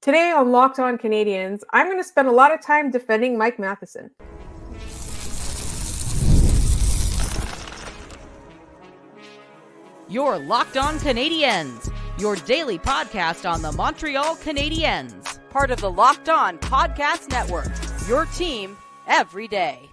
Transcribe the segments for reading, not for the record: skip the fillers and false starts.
Today on Locked On Canadiens, I'm going to spend a lot of time defending Mike Matheson. You're Locked On Canadiens, your daily podcast on the Montreal Canadiens, part of the Locked On Podcast Network, your team every day.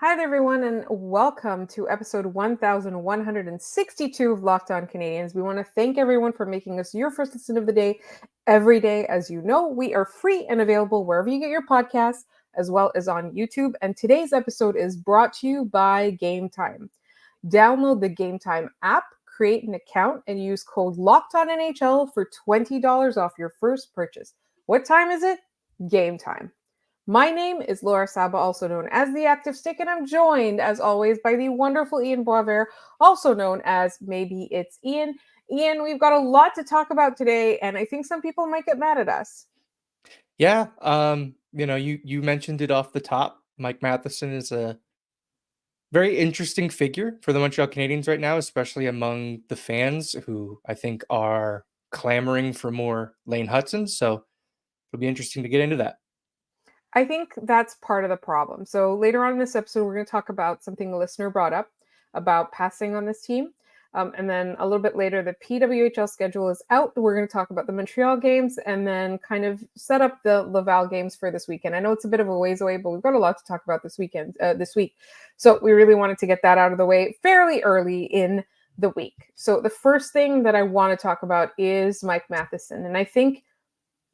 Hi there, everyone, and welcome to episode 1162 of Locked On Canadiens. We want to thank everyone for making us your first listen of the day every day. As you know, we are free and available wherever you get your podcasts, as well as on YouTube. And today's episode is brought to you by Gametime. Download the Gametime app, create an account, and use code LOCKEDONNHL for $20 off your first purchase. What time is it? Game time. My name is Laura Saba, also known as The Active Stick, and I'm joined, as always, by the wonderful Ian Boisvert, also known as Maybe It's Ian. Ian, we've got a lot to talk about today, and I think some people might get mad at us. Yeah, you mentioned it off the top. Mike Matheson is a very interesting figure for the Montreal Canadiens right now, especially among the fans who I think are clamoring for more Lane Hutson. So it'll be interesting to get into that. I think that's part of the problem. So later on in this episode, we're going to talk about something a listener brought up about passing on this team. And then a little bit later, the PWHL schedule is out. We're going to talk about the Montreal games and then kind of set up the Laval games for this weekend. I know it's a bit of a ways away, but we've got a lot to talk about this week. So we really wanted to get that out of the way fairly early in the week. So the first thing that I want to talk about is Mike Matheson. And I think,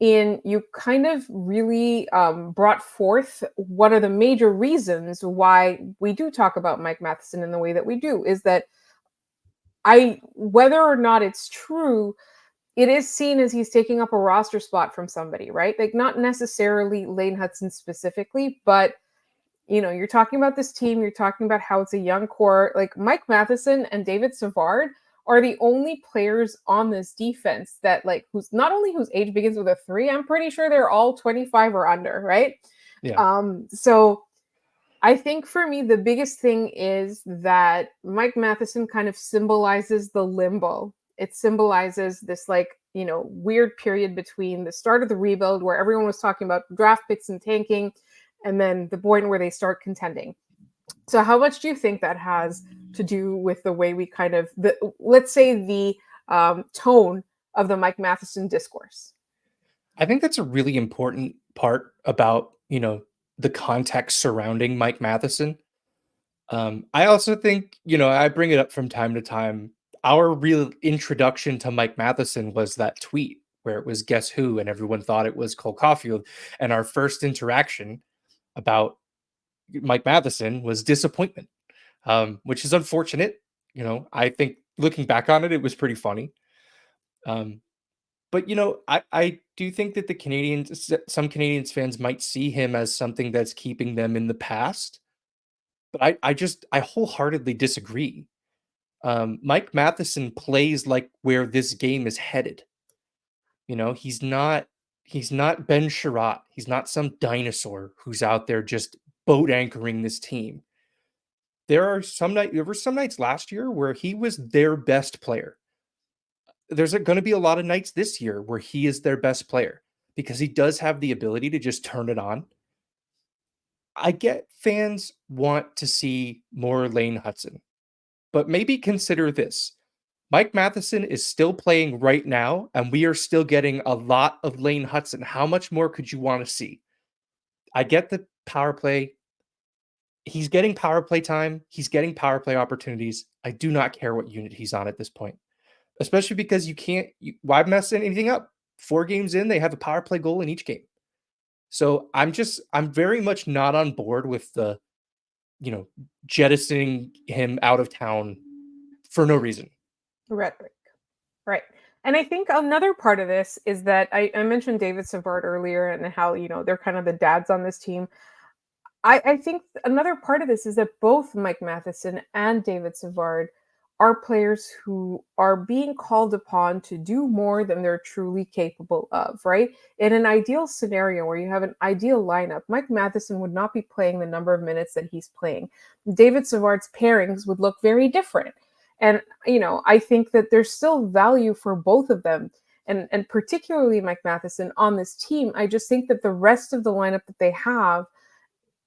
Ian, you kind of really brought forth one of the major reasons why we do talk about Mike Matheson in the way that we do, is that whether or not it's true, it is seen as he's taking up a roster spot from somebody, right? Like not necessarily Lane Hutson specifically, but you're talking about this team, you're talking about how it's a young core. Like Mike Matheson and David Savard are the only players on this defense that whose age begins with a 3. I'm pretty sure they're all 25 or under, right? Yeah. So I think for me, the biggest thing is that Mike Matheson kind of symbolizes the limbo. It symbolizes this weird period between the start of the rebuild where everyone was talking about draft picks and tanking, and then the point where they start contending. So how much do you think that has to do with the way we kind of, the tone of the Mike Matheson discourse? I think that's a really important part about, the context surrounding Mike Matheson. I also think, I bring it up from time to time. Our real introduction to Mike Matheson was that tweet where it was Guess Who, and everyone thought it was Cole Caulfield. And our first interaction about Mike Matheson was disappointment, which is unfortunate. I think looking back on it, it was pretty funny. But I do think that some Canadiens fans might see him as something that's keeping them in the past. But I wholeheartedly disagree. Mike Matheson plays like where this game is headed. He's not Ben Sherratt. He's not some dinosaur who's out there just boat anchoring this team. There were some nights last year where he was their best player. There's going to be a lot of nights this year where he is their best player because he does have the ability to just turn it on. I get fans want to see more Lane Hutson, but maybe consider this. Mike Matheson is still playing right now, and we are still getting a lot of Lane Hutson. How much more could you want to see? I get the power play. He's getting power play time. He's getting power play opportunities. I do not care what unit he's on at this point. Especially because why mess anything up? 4 games in, they have a power play goal in each game. So I'm very much not on board with the, jettisoning him out of town for no reason. Rhetoric. Right. And I think another part of this is that I mentioned David Savard earlier and how, they're kind of the dads on this team. I think another part of this is that both Mike Matheson and David Savard are players who are being called upon to do more than they're truly capable of, right? In an ideal scenario where you have an ideal lineup, Mike Matheson would not be playing the number of minutes that he's playing. David Savard's pairings would look very different. And, I think that there's still value for both of them. and particularly Mike Matheson on this team, I just think that the rest of the lineup that they have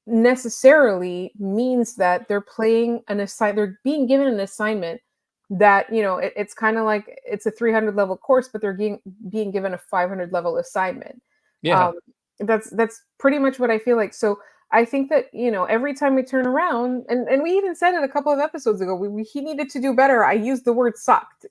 necessarily means that they're they're being given an assignment that, it's kind of like it's a 300 level course, but they're being given a 500 level assignment. Yeah. That's pretty much what I feel like. So I think that, every time we turn around, and we even said it a couple of episodes ago, he needed to do better. I used the word sucked,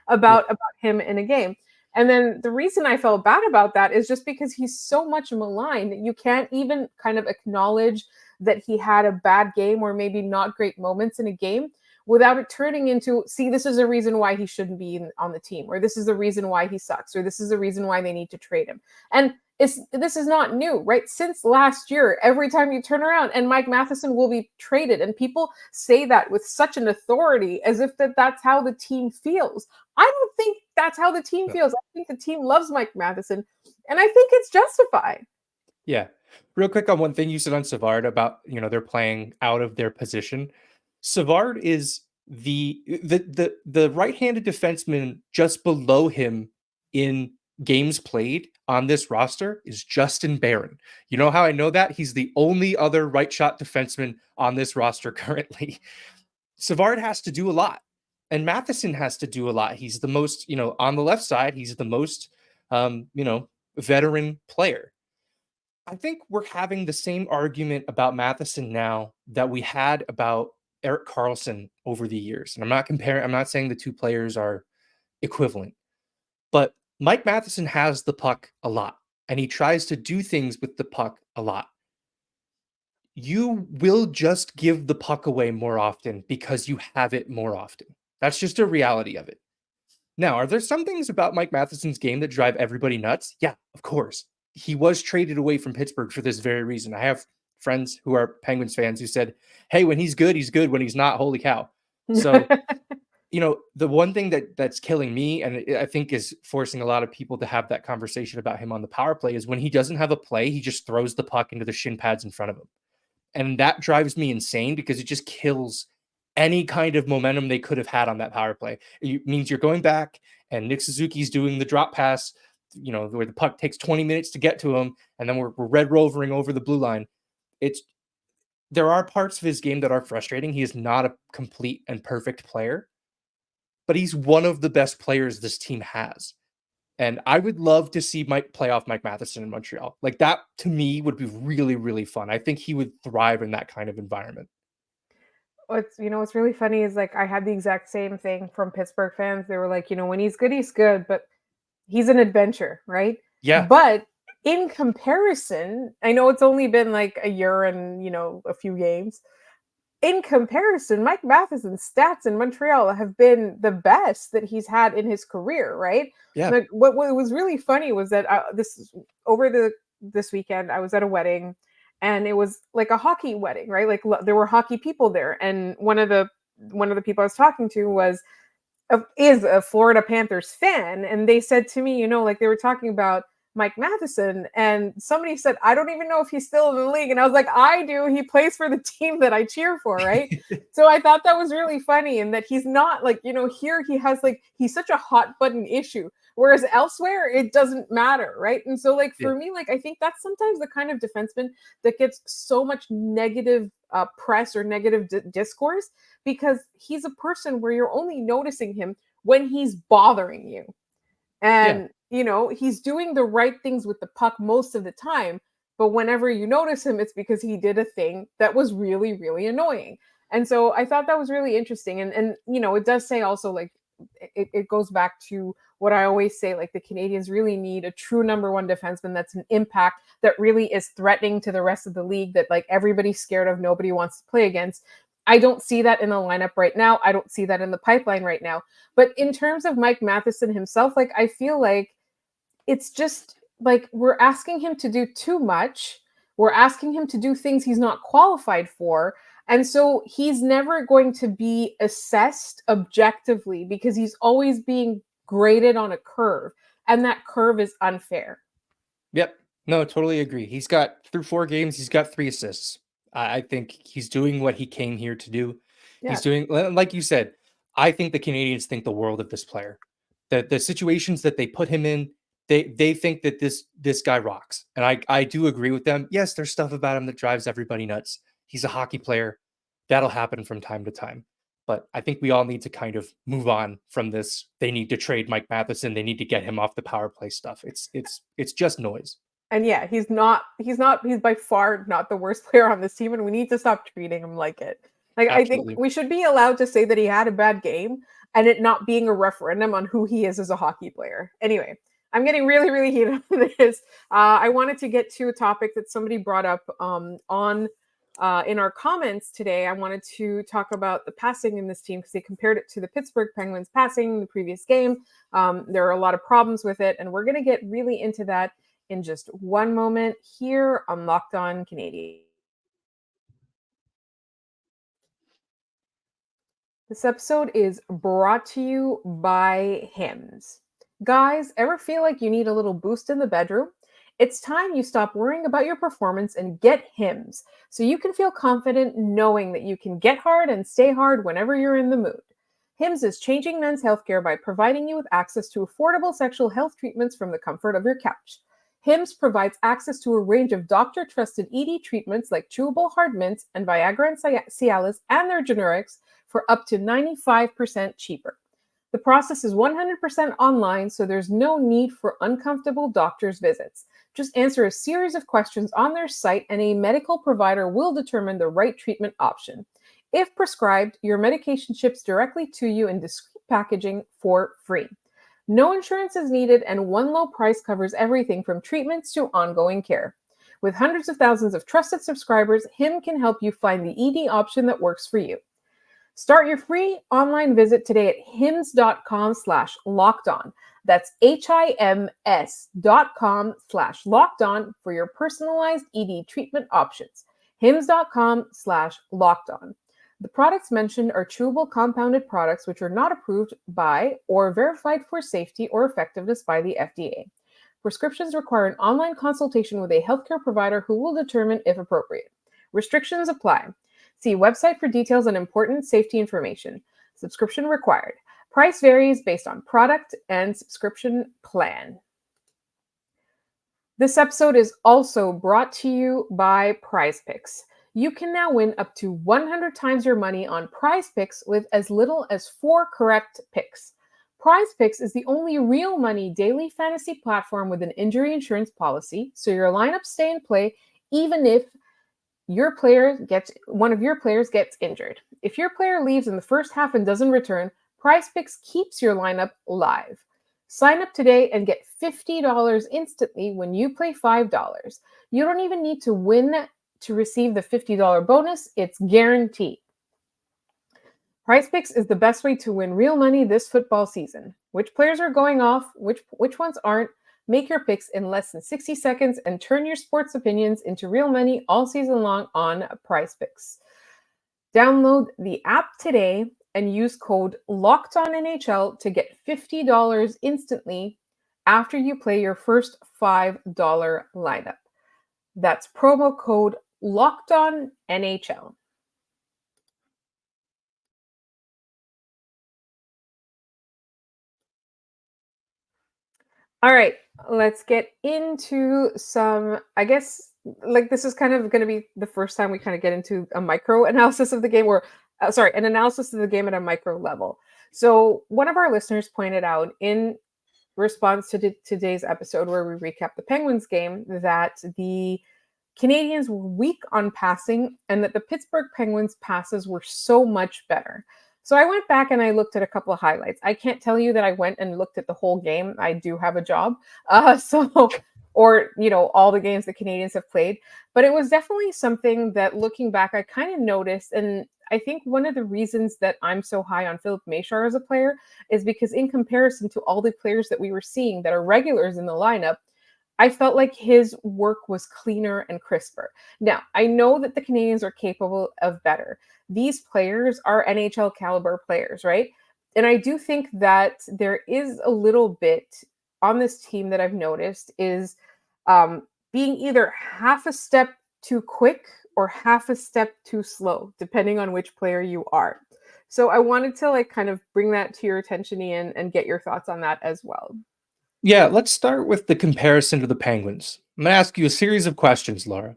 about him in a game. And then the reason I felt bad about that is just because he's so much maligned that you can't even kind of acknowledge that he had a bad game or maybe not great moments in a game without it turning into, see, this is a reason why he shouldn't be on the team, or this is the reason why he sucks, or this is the reason why they need to trade him. And this is not new, right? Since last year, every time you turn around, and Mike Matheson will be traded, and people say that with such an authority as if that's how the team feels. I don't think that's how the team feels. I think the team loves Mike Matheson, and I think it's justified. Yeah. Real quick on one thing you said on Savard about, they're playing out of their position. Savard is the right-handed defenseman just below him in games played on this roster is Justin Barron. You know how I know that? He's the only other right shot defenseman on this roster currently. Savard has to do a lot, and Matheson has to do a lot. He's the most, on the left side, he's the most, veteran player. I think we're having the same argument about Matheson now that we had about Erik Karlsson over the years. And I'm not saying the two players are equivalent, but Mike Matheson has the puck a lot, and he tries to do things with the puck a lot. You will just give the puck away more often because you have it more often. That's just a reality of it. Now, are there some things about Mike Matheson's game that drive everybody nuts? Yeah, of course. He was traded away from Pittsburgh for this very reason. I have friends who are Penguins fans who said, hey, when he's good, he's good. When he's not, holy cow. So, the one thing that's killing me, and I think is forcing a lot of people to have that conversation about him on the power play, is when he doesn't have a play, he just throws the puck into the shin pads in front of him. And that drives me insane because it just kills any kind of momentum they could have had on that power play. It means you're going back and Nick Suzuki's doing the drop pass, where the puck takes 20 minutes to get to him, and then we're red rovering over the blue line. There are parts of his game that are frustrating. He is not a complete and perfect player, but he's one of the best players this team has. And I would love to see playoff Mike Matheson in Montreal. Like, that to me would be really, really fun. I think he would thrive in that kind of environment. What's really funny is, like, I had the exact same thing from Pittsburgh fans. They were like, when he's good, but he's an adventure, right? Yeah. But in comparison, I know it's only been like a year and, a few games. In comparison, Mike Matheson's stats in Montreal have been the best that he's had in his career, right? Yeah. Like, what was really funny was that this weekend, I was at a wedding, and it was like a hockey wedding, right? Like, there were hockey people there, and one of the people I was talking to is a Florida Panthers fan, and they said to me, like, they were talking about Mike Matheson, and somebody said, I don't even know if he's still in the league. And I was like, I do. He plays for the team that I cheer for, right? So I thought that was really funny, and that he's not like, here he has he's such a hot button issue, whereas elsewhere it doesn't matter, right? And so, like, for me, like, I think that's sometimes the kind of defenseman that gets so much negative press or negative discourse, because he's a person where you're only noticing him when he's bothering you. And, he's doing the right things with the puck most of the time. But whenever you notice him, it's because he did a thing that was really, really annoying. And so I thought that was really interesting. And it does say also, like, it goes back to what I always say, like, the Canadiens really need a true number one defenseman that's an impact, that really is threatening to the rest of the league, that, like, everybody's scared of, nobody wants to play against. I don't see that in the lineup right now. I don't see that in the pipeline right now. But in terms of Mike Matheson himself, like, I feel like it's just like we're asking him to do too much. We're asking him to do things he's not qualified for. And so he's never going to be assessed objectively, because he's always being graded on a curve. And that curve is unfair. Yep. No, totally agree. He's got, through 4 games, he's got 3 assists. I think he's doing what he came here to do. Yeah. He's doing, like you said, I think the Canadiens think the world of this player. The situations that they put him in, they think that this guy rocks. And I do agree with them. Yes, there's stuff about him that drives everybody nuts. He's a hockey player. That'll happen from time to time. But I think we all need to kind of move on from this. They need to trade Mike Matheson. They need to get him off the power play stuff. It's just noise. And yeah, he's by far not the worst player on this team, and we need to stop treating him like it. Like, Absolutely. I think we should be allowed to say that he had a bad game and it not being a referendum on who he is as a hockey player. Anyway, I'm getting really, really heated on this. I wanted to get to a topic that somebody brought up in our comments today. I wanted to talk about the passing in this team because they compared it to the Pittsburgh Penguins passing in the previous game. There are a lot of problems with it, and we're going to get really into that in just one moment here on Locked On Canadiens. This episode is brought to you by Hims. Guys, ever feel like you need a little boost in the bedroom? It's time you stop worrying about your performance and get Hims, so you can feel confident knowing that you can get hard and stay hard whenever you're in the mood. Hims is changing men's healthcare by providing you with access to affordable sexual health treatments from the comfort of your couch. Hims provides access to a range of doctor-trusted ED treatments like chewable hard mints and Viagra and Cialis and their generics for up to 95% cheaper. The process is 100% online, so there's no need for uncomfortable doctor's visits. Just answer a series of questions on their site, and a medical provider will determine the right treatment option. If prescribed, your medication ships directly to you in discreet packaging for free. No insurance is needed, and one low price covers everything from treatments to ongoing care. With hundreds of thousands of trusted subscribers, Hims can help you find the ED option that works for you. Start your free online visit today at hims.com/lockedon. That's HIMS.com/lockedon for your personalized ED treatment options. hims.com/lockedon. The products mentioned are chewable compounded products which are not approved by or verified for safety or effectiveness by the FDA. Prescriptions require an online consultation with a healthcare provider who will determine if appropriate. Restrictions apply. See website for details on important safety information. Subscription required. Price varies based on product and subscription plan. This episode is also brought to you by PrizePicks. You can now win up to 100 times your money on PrizePicks with as little as 4 correct picks. PrizePicks is the only real money daily fantasy platform with an injury insurance policy, so your lineups stay in play even if one of your players gets injured. If your player leaves in the first half and doesn't return, PrizePicks keeps your lineup live. Sign up today and get $50 instantly when you play $5. You don't even need to win to receive the $50 bonus. It's guaranteed. PrizePicks is the best way to win real money this football season. Which players are going off? Which ones aren't? Make your picks in less than 60 seconds and turn your sports opinions into real money all season long on PrizePicks. Download the app today and use code LOCKEDONNHL to get $50 instantly after you play your first $5 lineup. That's promo code LOCKEDONNHL. All right, let's get into some, I guess, like this is kind of going to be the first time we kind of get into a micro analysis of the game, or an analysis of the game at a micro level. So one of our listeners pointed out in response to today's episode where we recap the Penguins game that the Canadiens were weak on passing and that the Pittsburgh Penguins passes were so much better. So I went back and I looked at a couple of highlights. I can't tell you that I went and looked at the whole game. I do have a job. Or all the games the Canadiens have played. But it was definitely something that looking back, I kind of noticed. And I think one of the reasons that I'm so high on Philip Machar as a player is because in comparison to all the players that we were seeing that are regulars in the lineup, I felt like his work was cleaner and crisper. Now, I know that the Canadiens are capable of better. These players are NHL caliber players, right? And I do think that there is a little bit on this team that I've noticed is being either half a step too quick or half a step too slow, depending on which player you are. So I wanted to like kind of bring that to your attention, Ian, and get your thoughts on that as well. Yeah, let's start with the comparison to the Penguins. I'm going to ask you a series of questions, Laura.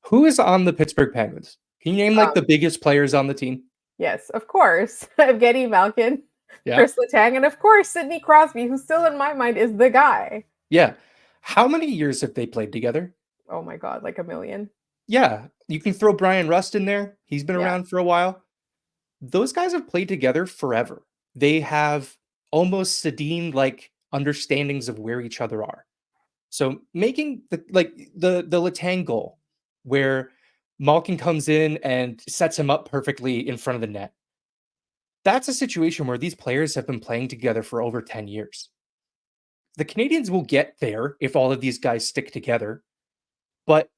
Who is on the Pittsburgh Penguins? Can you name like the biggest players on the team? Yes, of course. Evgeny Malkin, Yeah. Chris Letang, and of course Sidney Crosby, who still in my mind is the guy. Yeah. How many years have they played together? Oh my God, like a million. Yeah. You can throw Brian Rust in there. He's been Yeah. around for a while. Those guys have played together forever. They have almost Sedin-like understandings of where each other are. So making the Letang goal where Malkin comes in and sets him up perfectly in front of the net. That's a situation where these players have been playing together for over 10 years. The Canadiens will get there if all of these guys stick together, but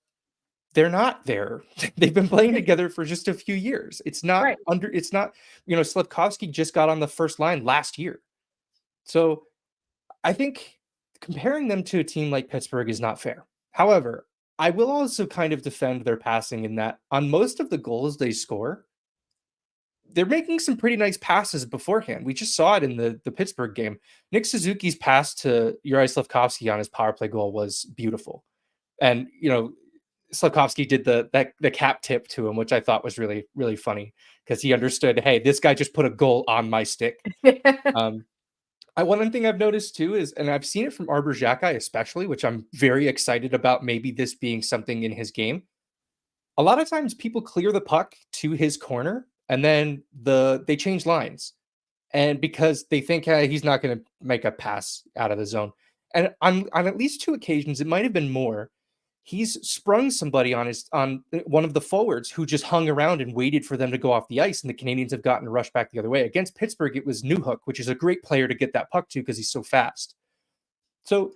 they're not there. They've been playing together for just a few years. It's not Right. Slavkovsky just got on the first line last year. So I think comparing them to a team like Pittsburgh is not fair. However, I will also kind of defend their passing in that on most of the goals they score, they're making some pretty nice passes beforehand. We just saw it in the Pittsburgh game. Nick Suzuki's pass to Juraj Slavkovsky on his power play goal was beautiful. And, Slavkovsky did the cap tip to him, which I thought was really, really funny because he understood, hey, this guy just put a goal on my stick. One thing I've noticed too is, and I've seen it from Arbor Xhekaj especially, which I'm very excited about maybe this being something in his game. A lot of times people clear the puck to his corner and then they change lines. And because they think he's not going to make a pass out of the zone. And on at least 2 occasions, it might have been more, he's sprung somebody on one of the forwards who just hung around and waited for them to go off the ice, and the Canadiens have gotten rushed back the other way. Against Pittsburgh, it was Newhook, which is a great player to get that puck to because he's so fast. So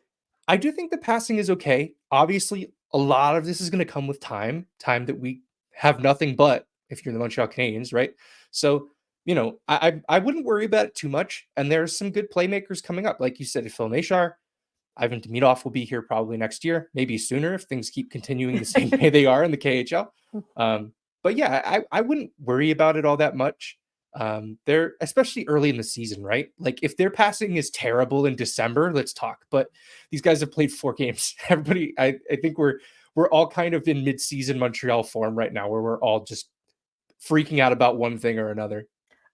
I do think the passing is okay. Obviously, a lot of this is going to come with time that we have nothing but if you're the Montreal Canadiens, right? So, I wouldn't worry about it too much. And there's some good playmakers coming up. Like you said, Phil Nashar, Ivan Demidov will be here probably next year, maybe sooner if things keep continuing the same way they are in the KHL. But yeah, I wouldn't worry about it all that much. They're especially early in the season, right? Like if their passing is terrible in December, let's talk. But these guys have played 4 games. Everybody, I think we're all kind of in mid-season Montreal form right now, where we're all just freaking out about one thing or another.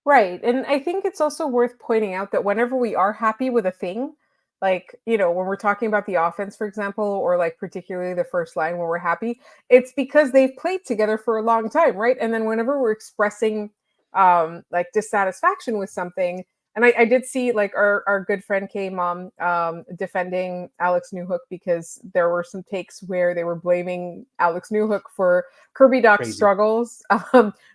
Right. And I think it's also worth pointing out that whenever we are happy with a thing, like, when we're talking about the offense, for example, or like particularly the first line when we're happy, it's because they've played together for a long time, right? And then whenever we're expressing like dissatisfaction with something, and I did see like our good friend K-Mom defending Alex Newhook because there were some takes where they were blaming Alex Newhook for Kirby Dach's struggles,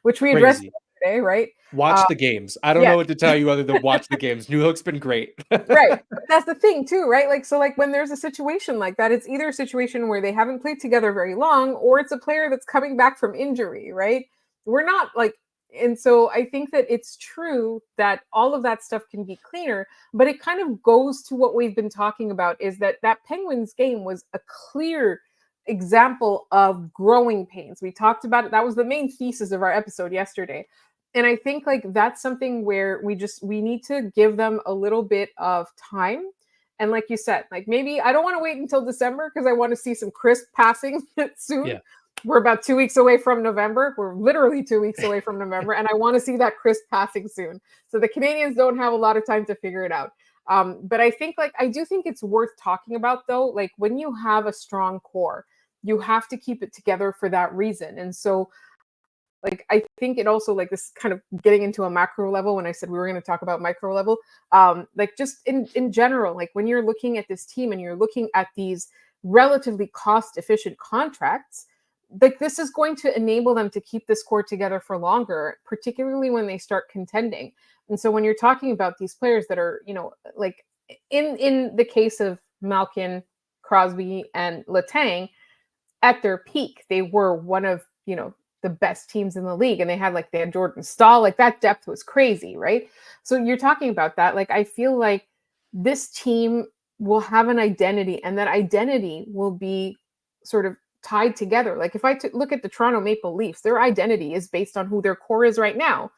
which we addressed yesterday, right? Watch the games. I don't know what to tell you other than watch the games. Newhook's been great. Right. But that's the thing too, right? Like, so like when there's a situation like that, it's either a situation where they haven't played together very long, or it's a player that's coming back from injury, right? We're not like, and so I think that it's true that all of that stuff can be cleaner, but it kind of goes to what we've been talking about, is that Penguins game was a clear example of growing pains. We talked about it. That was the main thesis of our episode yesterday. And I think like that's something where we need to give them a little bit of time. And like you said, like maybe I don't want to wait until December because I want to see some crisp passing soon. Yeah. We're about 2 weeks away from November. We're literally 2 weeks away from November. And I want to see that crisp passing soon. So the Canadiens don't have a lot of time to figure it out. But I think I do think it's worth talking about though. Like when you have a strong core, you have to keep it together for that reason. And so like, I think it also like this kind of getting into a macro level when I said we were going to talk about micro level, like just in general, like when you're looking at this team and you're looking at these relatively cost efficient contracts, like this is going to enable them to keep this core together for longer, particularly when they start contending. And so when you're talking about these players that are, like in the case of Malkin, Crosby, and Letang, at their peak, they were one of, the best teams in the league, and they had Jordan Stahl, like that depth was crazy, right? So you're talking about that. Like I feel like this team will have an identity, and that identity will be sort of tied together. Like if I look at the Toronto Maple Leafs, their identity is based on who their core is right now.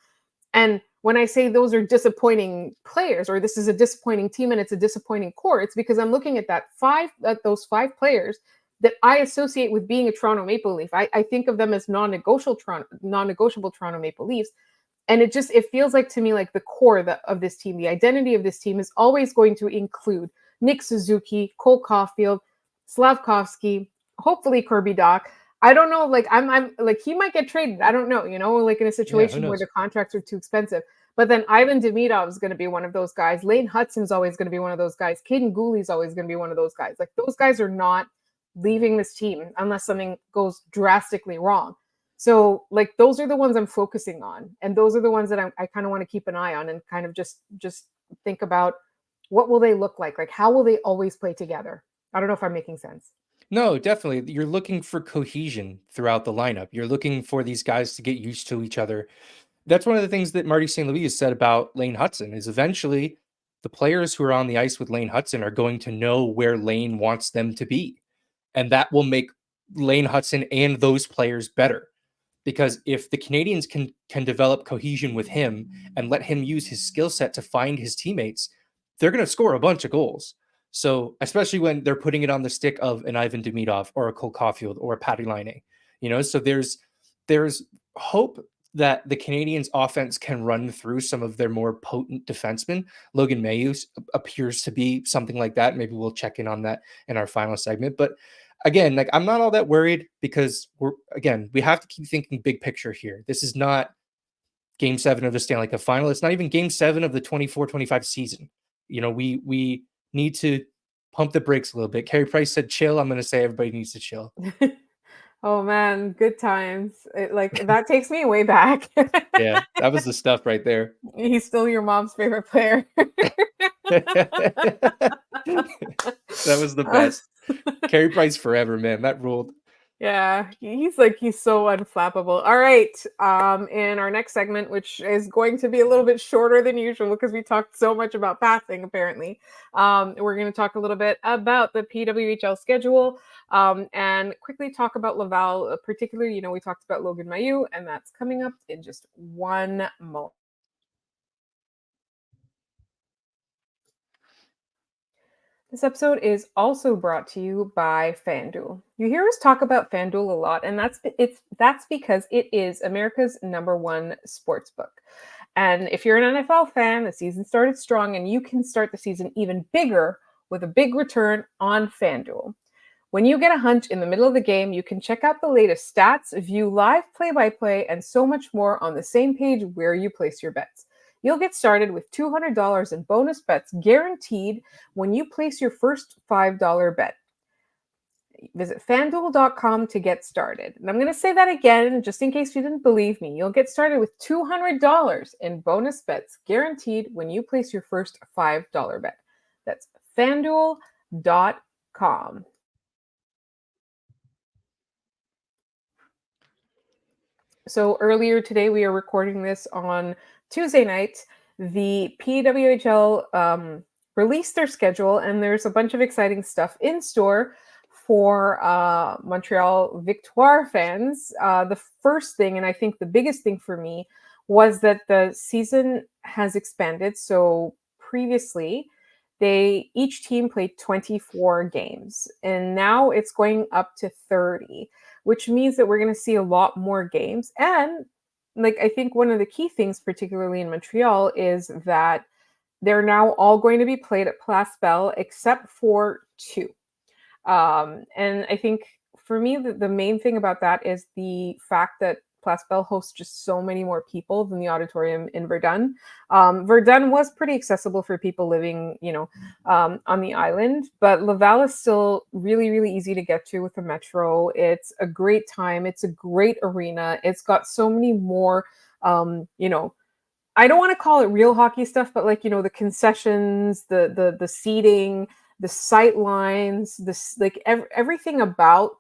And when I say those are disappointing players, or this is a disappointing team and it's a disappointing core, it's because I'm looking at those 5 players that I associate with being a Toronto Maple Leaf. I think of them as non-negotiable Toronto Maple Leafs. And it feels like to me like the core of this team, the identity of this team is always going to include Nick Suzuki, Cole Caulfield, Slavkovsky, hopefully Kirby Dach. I don't know, like I'm like he might get traded. I don't know, like in a situation where the contracts are too expensive. But then Ivan Demidov is going to be one of those guys. Lane Hudson's always going to be one of those guys. Caden Gooley's always going to be one of those guys. Like those guys are not leaving this team unless something goes drastically wrong. So like those are the ones I'm focusing on, and those are the ones that I kind of want to keep an eye on and kind of just think about what will they look like? Like how will they always play together? I don't know if I'm making sense. No, definitely. You're looking for cohesion throughout the lineup. You're looking for these guys to get used to each other. That's one of the things that Marty St. Louis has said about Lane Hudson is eventually the players who are on the ice with Lane Hudson are going to know where Lane wants them to be. And that will make Lane Hudson and those players better. Because if the Canadiens can develop cohesion with him and let him use his skill set to find his teammates, they're going to score a bunch of goals. So especially when they're putting it on the stick of an Ivan Demidov or a Cole Caulfield or a Patty Laine, so there's hope that the Canadiens offense can run through some of their more potent defensemen. Logan Mailloux appears to be something like that. Maybe we'll check in on that in our final segment. But again, like I'm not all that worried because we have to keep thinking big picture here. This is not Game 7 of the Stanley Cup final. It's not even Game 7 of the 24-25 season. We need to pump the brakes a little bit. Carey Price said chill. I'm going to say everybody needs to chill. Oh man, good times. That takes me way back. Yeah, that was the stuff right there. He's still your mom's favorite player. That was the best. Carey Price forever, man. That ruled. Yeah, he's so unflappable. All right. In our next segment, which is going to be a little bit shorter than usual because we talked so much about passing, apparently. We're going to talk a little bit about the PWHL schedule, and quickly talk about Laval, particularly, we talked about Logan Mailloux, and that's coming up in just one moment. This episode is also brought to you by FanDuel. You hear us talk about FanDuel a lot, and that's because it is America's #1 sportsbook. And if you're an NFL fan, the season started strong, and you can start the season even bigger with a big return on FanDuel. When you get a hunch in the middle of the game, you can check out the latest stats, view live play-by-play, and so much more on the same page where you place your bets. You'll get started with $200 in bonus bets guaranteed when you place your first $5 bet. Visit FanDuel.com to get started. And I'm going to say that again, just in case you didn't believe me. You'll get started with $200 in bonus bets guaranteed when you place your first $5 bet. That's FanDuel.com. So earlier today, we are recording this on Tuesday night. The PWHL released their schedule, and there's a bunch of exciting stuff in store for Montreal Victoire fans. The first thing, and I think the biggest thing for me, was that the season has expanded. So previously, each team played 24 games, and now it's going up to 30, which means that we're going to see a lot more games. And I think one of the key things, particularly in Montreal, is that they're now all going to be played at Place Bell except for 2. And I think for me, the main thing about that is the fact that Place Bell hosts just so many more people than the auditorium in Verdun. Verdun was pretty accessible for people living, on the island, but Laval is still really, really easy to get to with the metro. It's a great time. It's a great arena. It's got so many more, I don't want to call it real hockey stuff, but the concessions, the seating, the sight lines, everything about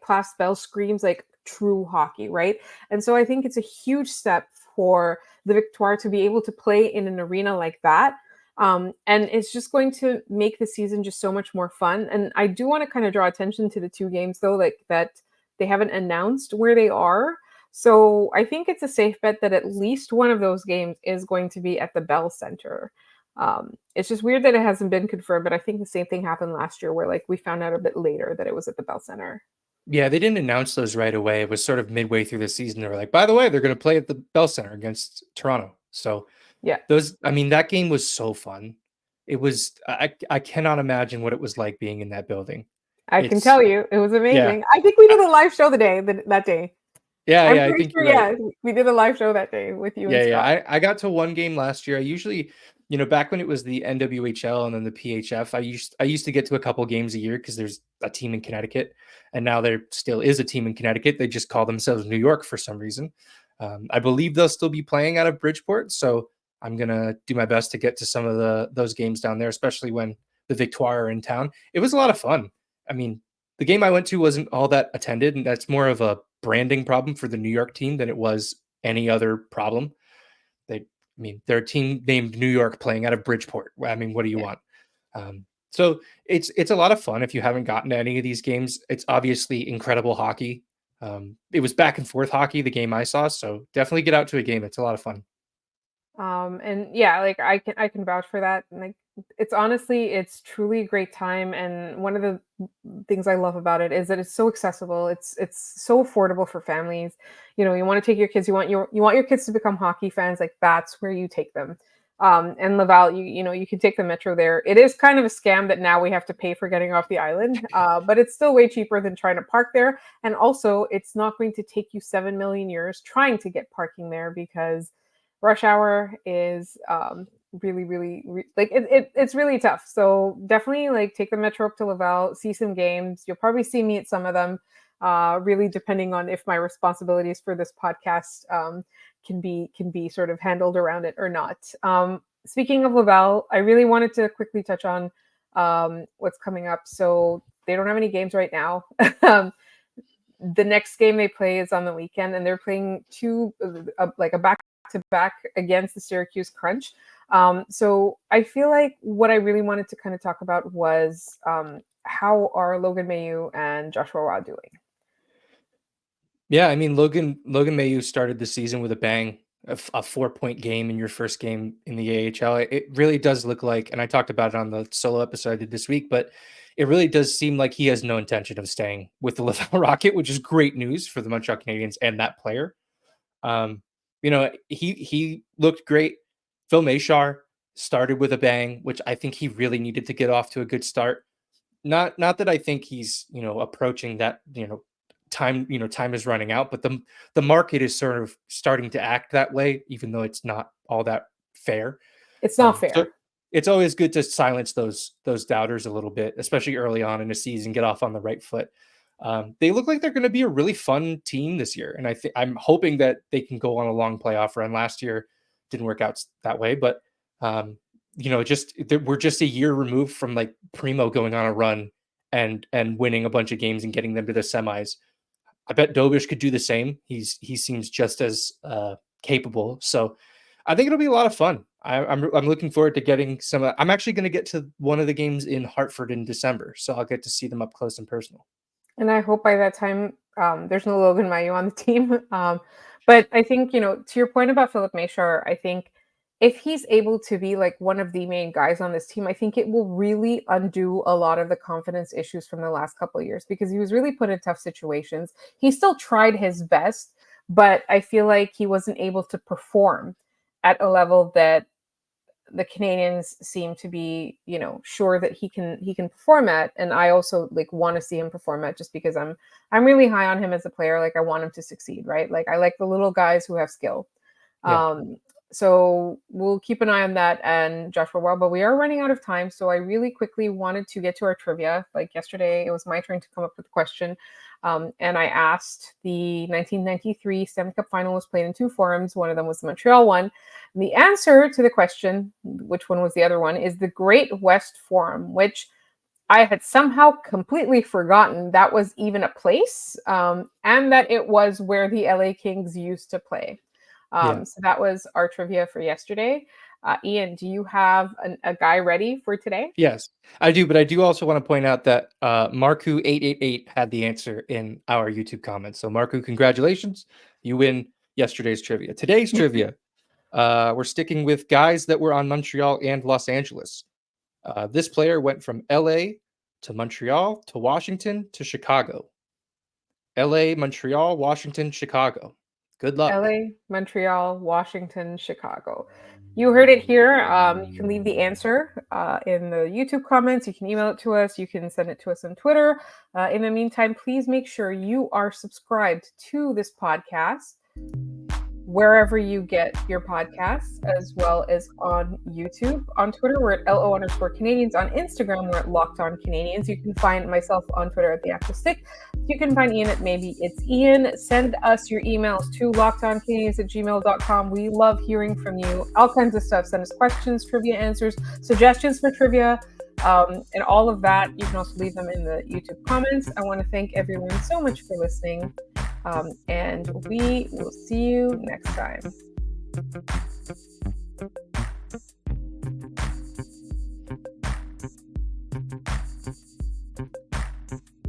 Place Bell screams true hockey, right? And so I think it's a huge step for the Victoire to be able to play in an arena like that. And it's just going to make the season just so much more fun. And I do want to kind of draw attention to the 2 games, though, that they haven't announced where they are. So I think it's a safe bet that at least one of those games is going to be at the Bell Center. It's just weird that it hasn't been confirmed, but I think the same thing happened last year where like we found out a bit later that it was at the Bell Center. Yeah, they didn't announce those right away. It was sort of midway through the season. They were like, by the way, they're going to play at the Bell Center against Toronto. So Yeah, that game was so fun. It was, I cannot imagine what it was like being in that building. I can It's, tell you it was yeah, amazing. I think we did a live show that day. I'm yeah, I pretty think sure, you're right. yeah, we did a live show that day with you and Yeah. Scott. I got to one game last year. I usually, back when it was the NWHL and then the PHF, I used to get to a couple games a year because there's a team in Connecticut, and now there still is a team in Connecticut. They just call themselves New York for some reason. I believe they'll still be playing out of Bridgeport, so I'm gonna do my best to get to some of those games down there, especially when the Victoire are in town. It was a lot of fun. I mean, the game I went to wasn't all that attended, and that's more of a branding problem for the New York team than it was any other problem. They're a team named New York playing out of Bridgeport. I mean, what do you Yeah. want? So it's a lot of fun if you haven't gotten to any of these games. It's obviously incredible hockey. It was back and forth hockey, the game I saw. So definitely get out to a game. It's a lot of fun. And yeah, like I can vouch for that. And like it's truly a great time. And one of the things I love about it is that it's so accessible. It's so affordable for families. You want to take your kids, you want your kids to become hockey fans, like that's where you take them. And Laval, you can take the metro there. It is kind of a scam that now we have to pay for getting off the island, but it's still way cheaper than trying to park there. And also, it's not going to take you 7 million years trying to get parking there because rush hour is it's really tough. So definitely like take the metro up to Laval, see some games. You'll probably see me at some of them, really depending on if my responsibilities for this podcast can be sort of handled around it or not. Speaking of Laval, I really wanted to quickly touch on what's coming up. So they don't have any games right now. The next game they play is on the weekend, and they're playing like a back-to-back against the Syracuse Crunch. So I feel like what I really wanted to kind of talk about was how are Logan Mailloux and Joshua Roy doing? Yeah, I mean Logan Mailloux started the season with a bang, a 4-point game in your first game in the AHL. It really does look like, and I talked about it on the solo episode I did this week, but it really does seem like he has no intention of staying with the Laval Rocket, which is great news for the Montreal Canadiens and that player. He looked great. Phil Machar started with a bang, which I think he really needed to get off to a good start. Not that I think he's approaching that time is running out, but the market is sort of starting to act that way, even though it's not all that fair. It's not So fair. it's always good to silence those doubters a little bit, especially early on in a season, get off on the right foot. They look like they're going to be a really fun team this year, and I'm hoping that they can go on a long playoff run. Last year didn't work out that way, but we're just a year removed from like Primo going on a run and winning a bunch of games and getting them to the semis. I bet Dobish could do the same. He seems just as capable. So I think it'll be a lot of fun. I'm looking forward to getting some. I'm actually going to get to one of the games in Hartford in December, so I'll get to see them up close and personal. And I hope by that time there's no Logan Mailloux on the team. But I think, to your point about Philip Machar, I think if he's able to be like one of the main guys on this team, I think it will really undo a lot of the confidence issues from the last couple of years because he was really put in tough situations. He still tried his best, but I feel like he wasn't able to perform at a level that the Canadiens seem to be, sure that he can perform at, and I also like want to see him perform at just because I'm really high on him as a player. Like I want him to succeed, right? Like I like the little guys who have skill. Yeah. So we'll keep an eye on that and Joshua Roy, but we are running out of time. So I really quickly wanted to get to our trivia. Like yesterday, it was my turn to come up with a question. And I asked the 1993 Stanley Cup final was played in two forums. One of them was the Montreal one. And the answer to the question, which one was the other one, is the Great West Forum, which I had somehow completely forgotten that was even a place and that it was where the LA Kings used to play. Yeah. So that was our trivia for yesterday. Ian, do you have a guy ready for today? Yes, I do. But I do also want to point out that Marku888 had the answer in our YouTube comments. So Marku, congratulations. You win yesterday's trivia. Today's trivia, we're sticking with guys that were on Montreal and Los Angeles. This player went from LA to Montreal to Washington to Chicago. LA, Montreal, Washington, Chicago. Good luck. LA, Montreal, Washington, Chicago. You heard it here. You can leave the answer in the YouTube comments. You can email it to us. You can send it to us on Twitter. In the meantime, please make sure you are subscribed to this podcast wherever you get your podcasts, as well as on YouTube. On Twitter, we're at LO_Canadiens. On Instagram, we're at Locked On Canadiens. You can find myself on Twitter at The Active Stick. You can find Ian at Maybe It's Ian. Send us your emails to lockedoncanadiens@gmail.com. We love hearing from you. All kinds of stuff. Send us questions, trivia answers, suggestions for trivia, and all of that. You can also leave them in the YouTube comments. I want to thank everyone so much for listening. And we will see you next time.